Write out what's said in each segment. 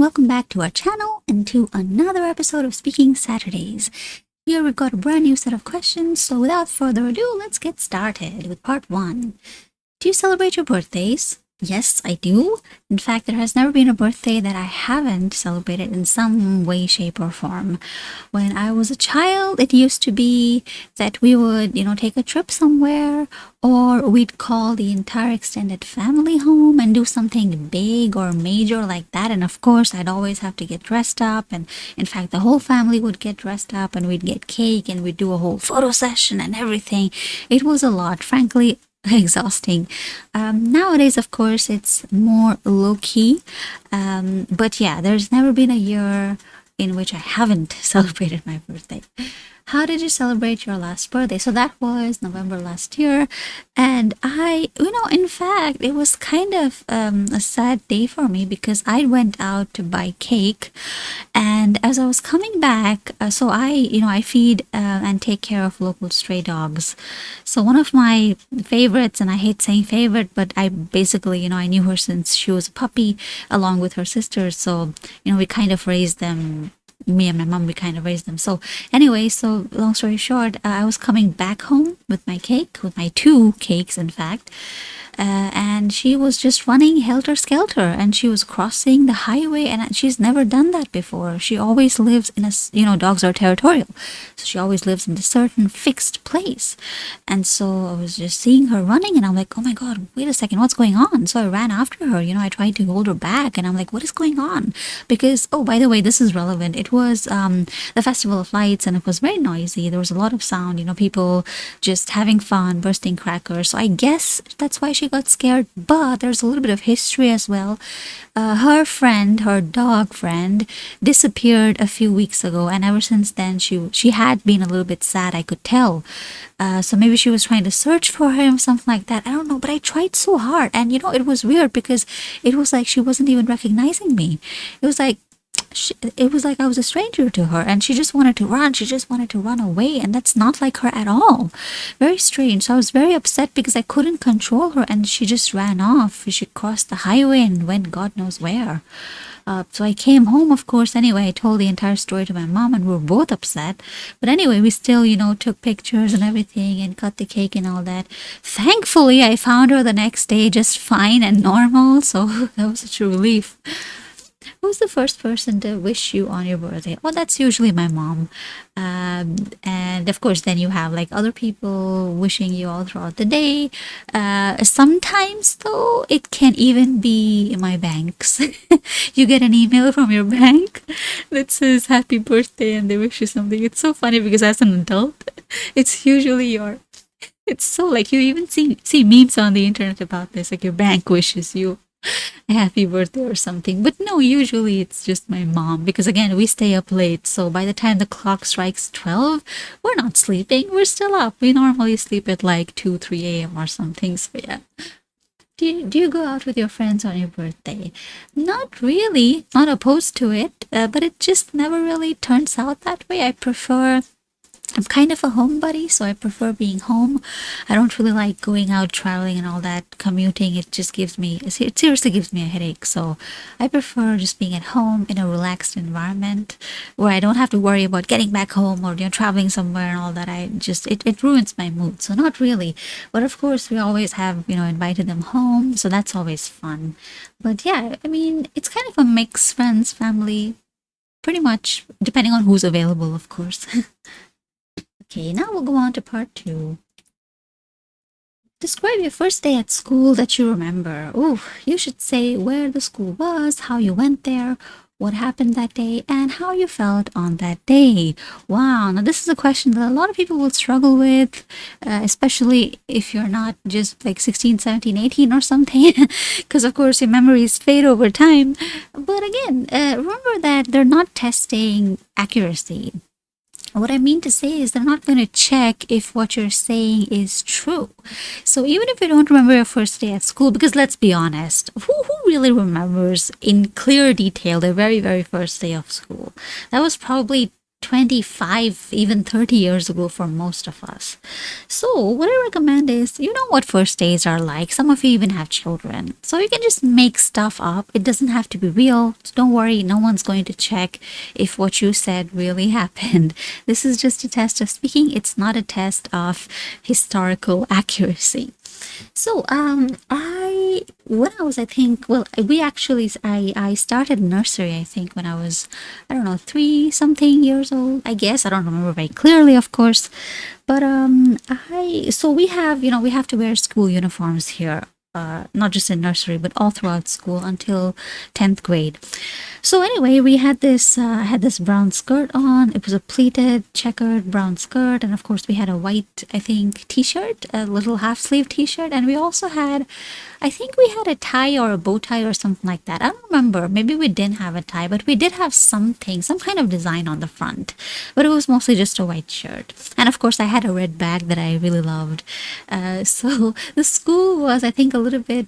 welcome back to our channel and to another episode of Speaking Saturdays. Here we've got a brand new set of questions, so without further ado, let's get started with part 1. Do you celebrate your birthdays? Yes, I do. In fact, there has never been a birthday that I haven't celebrated in some way, shape, or form. When I was a child, it used to be that we would, take a trip somewhere, or we'd call the entire extended family home and do something big or major like that. And of course, I'd always have to get dressed up. And in fact, the whole family would get dressed up and we'd get cake and we'd do a whole photo session and everything. It was a lot, frankly, exhausting. Nowadays, of course, it's more low-key. But yeah, there's never been a year in which I haven't celebrated my birthday. How did you celebrate your last birthday? So that was November last year. And in fact, it was kind of a sad day for me because I went out to buy cake. And as I was coming back, so I feed and take care of local stray dogs. So one of my favorites, and I hate saying favorite, but I basically, I knew her since she was a puppy along with her sisters. So, we kind of raised them. Me and my mom, we kind of raised them. So anyway, so long story short, I was coming back home with my cake, with my 2 cakes, in fact. And she was just running helter-skelter and she was crossing the highway, and she's never done that before. She always lives in dogs are territorial. So she always lives in a certain fixed place. And so I was just seeing her running and I'm like, oh my God, wait a second, what's going on? So I ran after her, I tried to hold her back and I'm like, what is going on? Because, oh, by the way, this is relevant. It was the Festival of Lights and it was very noisy. There was a lot of sound, people just having fun, bursting crackers. So I guess that's why she got scared, but there's a little bit of history as well. Her dog friend, disappeared a few weeks ago, and ever since then she had been a little bit sad, I could tell. So maybe she was trying to search for him, something like that. I don't know, but I tried so hard, and it was weird because it was like she wasn't even recognizing me. It was like I was a stranger to her, and she just wanted to run. She just wanted to run away, and that's not like her at all. Very strange. So I was very upset because I couldn't control her, and she just ran off. She crossed the highway and went God knows where. So I came home, of course. Anyway, I told the entire story to my mom, and we were both upset. But anyway, we still, took pictures and everything and cut the cake and all that. Thankfully, I found her the next day just fine and normal. So that was such a relief. Who's the first person to wish you on your birthday? Oh, that's usually my mom. And of course, then you have like other people wishing you all throughout the day. Sometimes, though, it can even be my banks. You get an email from your bank that says happy birthday and they wish you something. It's so funny because as an adult, it's usually it's so like you even see memes on the internet about this, like your bank wishes you a happy birthday or something. But no, usually it's just my mom because again, we stay up late. So by the time the clock strikes 12, we're not sleeping. We're still up. We normally sleep at like 2, 3 a.m. or something. So yeah. Do you go out with your friends on your birthday? Not really. Not opposed to it. But it just never really turns out that way. I'm kind of a homebody, so I prefer being home. I don't really like going out traveling and all that, commuting. It seriously gives me a headache. So I prefer just being at home in a relaxed environment where I don't have to worry about getting back home or traveling somewhere and all that. It ruins my mood. So not really. But of course, we always have, invited them home. So that's always fun. But yeah, I mean, it's kind of a mix, friends, family, pretty much, depending on who's available, of course. Okay, now we'll go on to part 2. Describe your first day at school that you remember. Oh, you should say where the school was, how you went there, what happened that day, and how you felt on that day. Wow, now this is a question that a lot of people will struggle with, especially if you're not just like 16, 17, 18 or something, because of course your memories fade over time. But again, remember that they're not testing accuracy. What I mean to say is they're not going to check if what you're saying is true. So even if you don't remember your first day at school, because let's be honest, who really remembers in clear detail their very, very first day of school? That was probably 25, even 30 years ago for most of us. So, what I recommend is, you know what first days are like. Some of you even have children. So, you can just make stuff up. It doesn't have to be real. So don't worry, no one's going to check if what you said really happened. This is just a test of speaking, it's not a test of historical accuracy. So, I when I was, I think, well, we actually, I started nursery, I think, when I was, I don't know, 3 something years old. I guess I don't remember very clearly, of course, but I so we have, we have to wear school uniforms here. Not just in nursery, but all throughout school until 10th grade. So anyway, we had this I had this brown skirt on. It was a pleated checkered brown skirt, and of course we had a white, I think, t-shirt, a little half sleeve t-shirt, and we also had, I think we had a tie or a bow tie or something like that. I don't remember. Maybe we didn't have a tie, but we did have something, some kind of design on the front. But it was mostly just a white shirt. And of course, I had a red bag that I really loved. So the school was, I think, a little bit,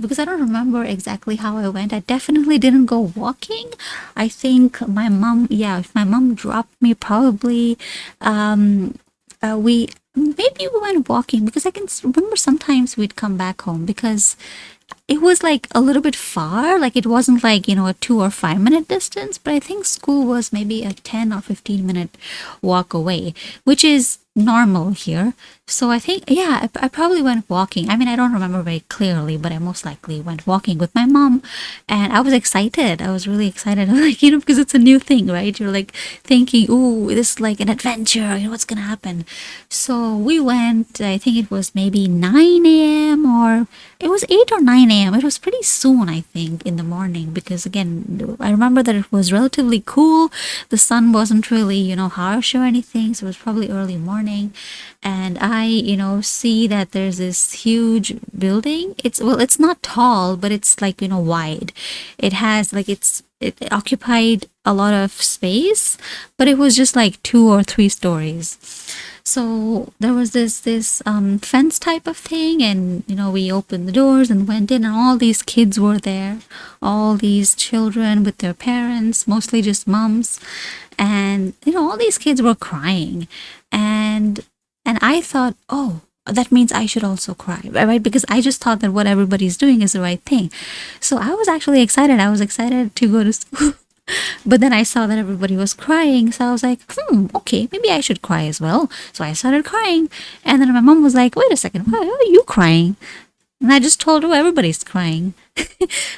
because I don't remember exactly how I went. I definitely didn't go walking. I think my mom, yeah, if my mom dropped me, probably, we maybe we went walking, because I can remember sometimes we'd come back home because it was like a little bit far. Like it wasn't like, a 2 or 5 minute distance, but I think school was maybe a 10 or 15 minute walk away, which is normal here. So I think, yeah, I probably went walking. I mean, I don't remember very clearly, but I most likely went walking with my mom, and I was excited. I was really excited, like, because it's a new thing, right? You're like thinking, "Ooh, this is like an adventure. What's gonna happen?" So we went. I think it was maybe 9 a.m. or it was 8 or 9 a.m. It was pretty soon, I think, in the morning, because again, I remember that it was relatively cool. The sun wasn't really, harsh or anything, so it was probably early morning. And I, see that there's this huge building. It's not tall, but it's like, wide. It has like, it occupied a lot of space, but it was just like 2 or 3 stories. So there was this fence type of thing, and we opened the doors and went in, and all these kids were there, all these children with their parents, mostly just moms, and all these kids were crying, and I thought, oh, that means I should also cry, right? Because I just thought that what everybody's doing is the right thing. So I was actually excited. I was excited to go to school. But then I saw that everybody was crying, so I was like, okay, maybe I should cry as well. So I started crying, and then my mom was like, wait a second, why are you crying? And I just told her everybody's crying.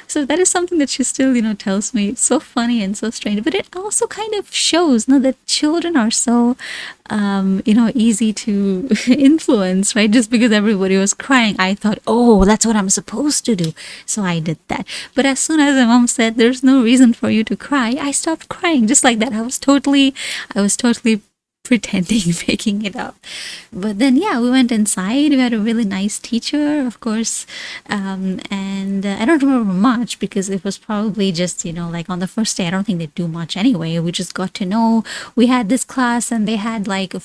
So that is something that she still, tells me. It's so funny and so strange. But it also kind of shows, that children are so, easy to influence, right? Just because everybody was crying, I thought, oh, that's what I'm supposed to do. So I did that. But as soon as my mom said, there's no reason for you to cry, I stopped crying just like that. I was totally pretending, making it up. But then, yeah, we went inside. We had a really nice teacher, of course, and I don't remember much because it was probably just, like on the first day, I don't think they do much anyway. We just got to know. We had this class, and they had like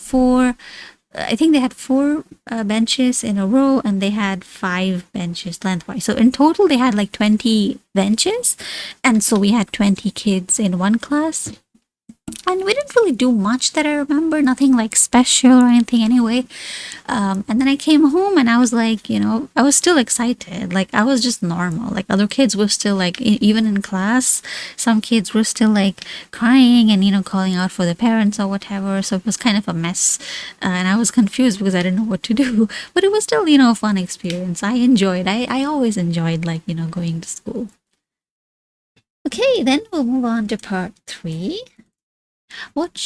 I think they had four benches in a row, and they had 5 benches lengthwise. So in total, they had like 20 benches, and so we had 20 kids in one class. And we didn't really do much that I remember, nothing like special or anything anyway. And then I came home, and I was like, I was still excited. Like, I was just normal. Like, other kids were still like, even in class, some kids were still like crying and, calling out for their parents or whatever. So it was kind of a mess. And I was confused because I didn't know what to do. But it was still, a fun experience. I enjoyed, I always enjoyed, like, going to school. Okay, then we'll move on to part 3. What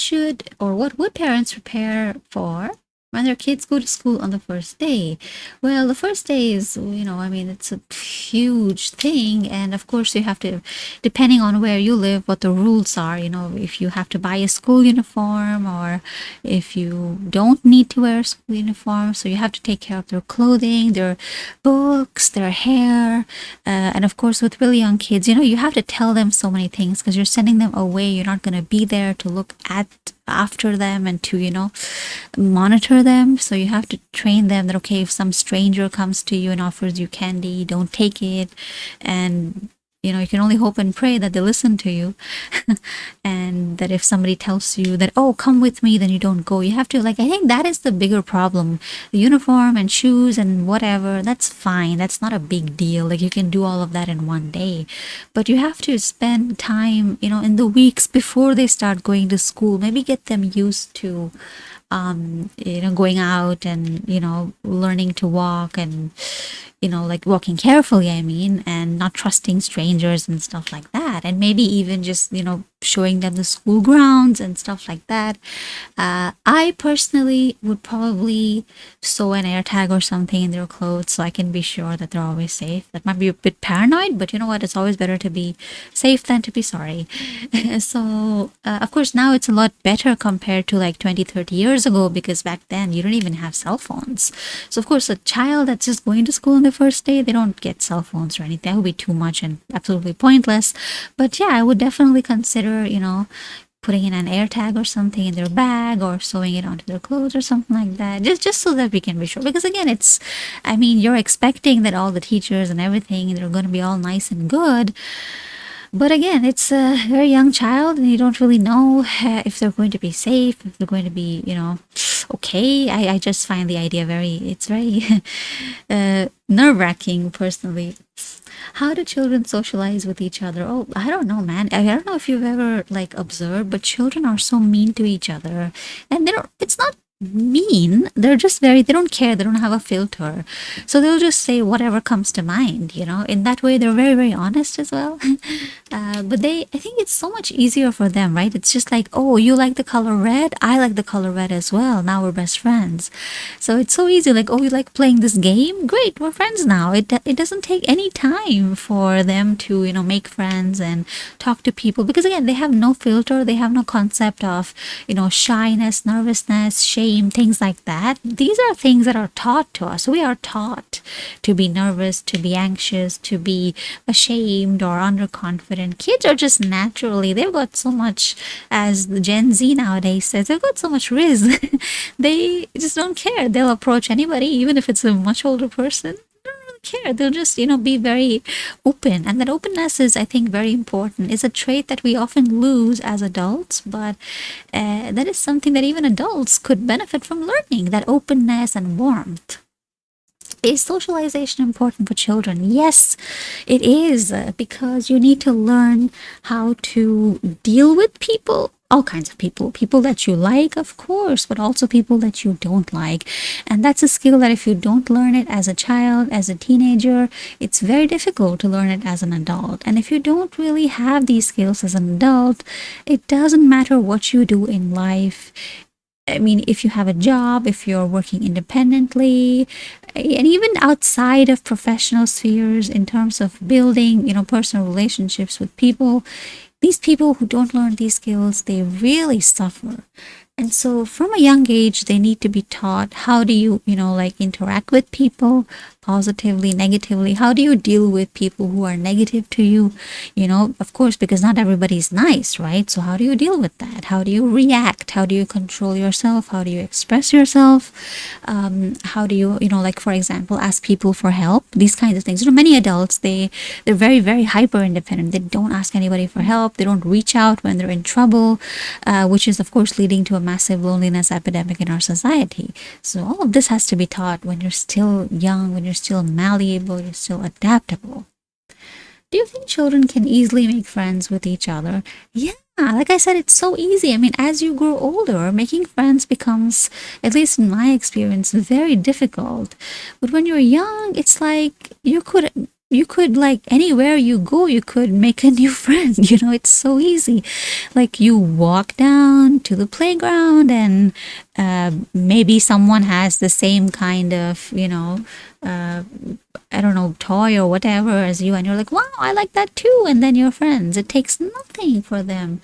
would parents prepare for when their kids go to school on the first day? Well, the first day is, it's a huge thing. And of course, you have to, depending on where you live, what the rules are, if you have to buy a school uniform or if you don't need to wear a school uniform. So you have to take care of their clothing, their books, their hair. And of course, with really young kids, you have to tell them so many things because you're sending them away. You're not going to be there to look after them and to monitor them. So you have to train them that, okay, if some stranger comes to you and offers you candy, don't take it. And you can only hope and pray that they listen to you. And that if somebody tells you that, oh, come with me, then you don't go. You have to, like, I think that is the bigger problem. The uniform and shoes and whatever, that's fine. That's not a big deal. Like, you can do all of that in one day. But you have to spend time, in the weeks before they start going to school. Maybe get them used to going out and, learning to walk and, like walking carefully, I mean, and not trusting strangers and stuff like that. And maybe even just, showing them the school grounds and stuff like that. I personally would probably sew an air tag or something in their clothes so I can be sure that they're always safe. That might be a bit paranoid, but you know what? It's always better to be safe than to be sorry. So, of course, now it's a lot better compared to like 20, 30 years ago, because back then you don't even have cell phones. So, of course, a child that's just going to school on the first day, they don't get cell phones or anything. That would be too much and absolutely pointless. But yeah, I would definitely consider, putting in an air tag or something in their bag or sewing it onto their clothes or something like that, just so that we can be sure. Because again, you're expecting that all the teachers and everything, they're going to be all nice and good. But again, it's a very young child and you don't really know if they're going to be safe, if they're going to be, okay. I just find the idea it's very nerve-wracking personally. How do children socialize with each other? Oh, I don't know, man. I don't know if you've ever like observed, but children are so mean to each other, and it's not mean. They're just they don't care. They don't have a filter. So they'll just say whatever comes to mind, In that way, they're very, very honest as well. But I think it's so much easier for them, right? It's just like, oh, you like the color red? I like the color red as well. Now we're best friends. So it's so easy. Like, oh, you like playing this game? Great, we're friends now. It doesn't take any time for them to, make friends and talk to people, because again, they have no filter. They have no concept of, shyness, nervousness, shame, things like that. These are things that are taught to us. We are taught to be nervous, to be anxious, to be ashamed or underconfident. Kids are just naturally, they've got so much, as the Gen Z nowadays says, they've got so much riz. They just don't care. They'll approach anybody, even if it's a much older person. Care. They'll just, be very open. And that openness is, I think, very important. It's a trait that we often lose as adults, but that is something that even adults could benefit from learning, that openness and warmth. Is socialization important for children? Yes, it is, because you need to learn how to deal with people. All kinds of people that you like, of course, but also people that you don't like. And that's a skill that if you don't learn it as a child, as a teenager, it's very difficult to learn it as an adult. And if you don't really have these skills as an adult, it doesn't matter what you do in life. I mean, if you have a job, if you're working independently, and even outside of professional spheres, in terms of building, personal relationships with people, these people who don't learn these skills, they really suffer. And so from a young age, they need to be taught, how do you, interact with people positively, negatively? How do you deal with people who are negative to you? Of course, because not everybody's nice, right? So how do you deal with that? How do you react? How do you control yourself? How do you express yourself? How do you, for example, ask people for help? These kinds of things. Many adults, they're very, very hyper independent. They don't ask anybody for help. They don't reach out when they're in trouble, which is, of course, leading to a massive loneliness epidemic in our society. So all of this has to be taught when you're still young, when you're still malleable, you're still adaptable. Do you think children can easily make friends with each other? Yeah, like I said, it's so easy. I mean, as you grow older, making friends becomes, at least in my experience, very difficult. But when you're young, it's like you could like anywhere you go, you could make a new friend. It's so easy. Like you walk down to the playground and maybe someone has the same kind of, I don't know, toy or whatever as you, and you're like, wow, I like that too. And then you're friends. It takes nothing for them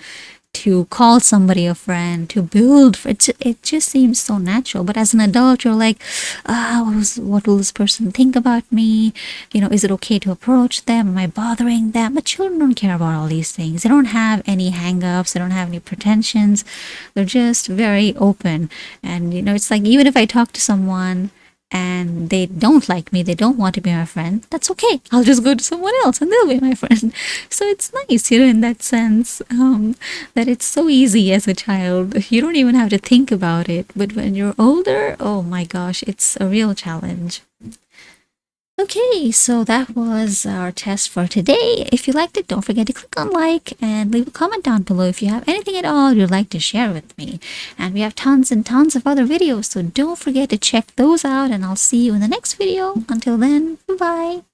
to call somebody a friend, to build. It just seems so natural. But as an adult, you're like, what will this person think about me? Is it okay to approach them? Am I bothering them? But children don't care about all these things. They don't have any hang-ups. They don't have any pretensions. They're just very open. And, it's like, even if I talk to someone and they don't like me, they don't want to be my friend, that's okay. I'll just go to someone else and they'll be my friend. So it's nice, in that sense, that it's so easy as a child. You don't even have to think about it. But when you're older, oh my gosh, it's a real challenge. Okay, so that was our test for today. If you liked it, don't forget to click on like and leave a comment down below if you have anything at all you'd like to share with me. And we have tons and tons of other videos, so don't forget to check those out, and I'll see you in the next video. Until then, bye-bye.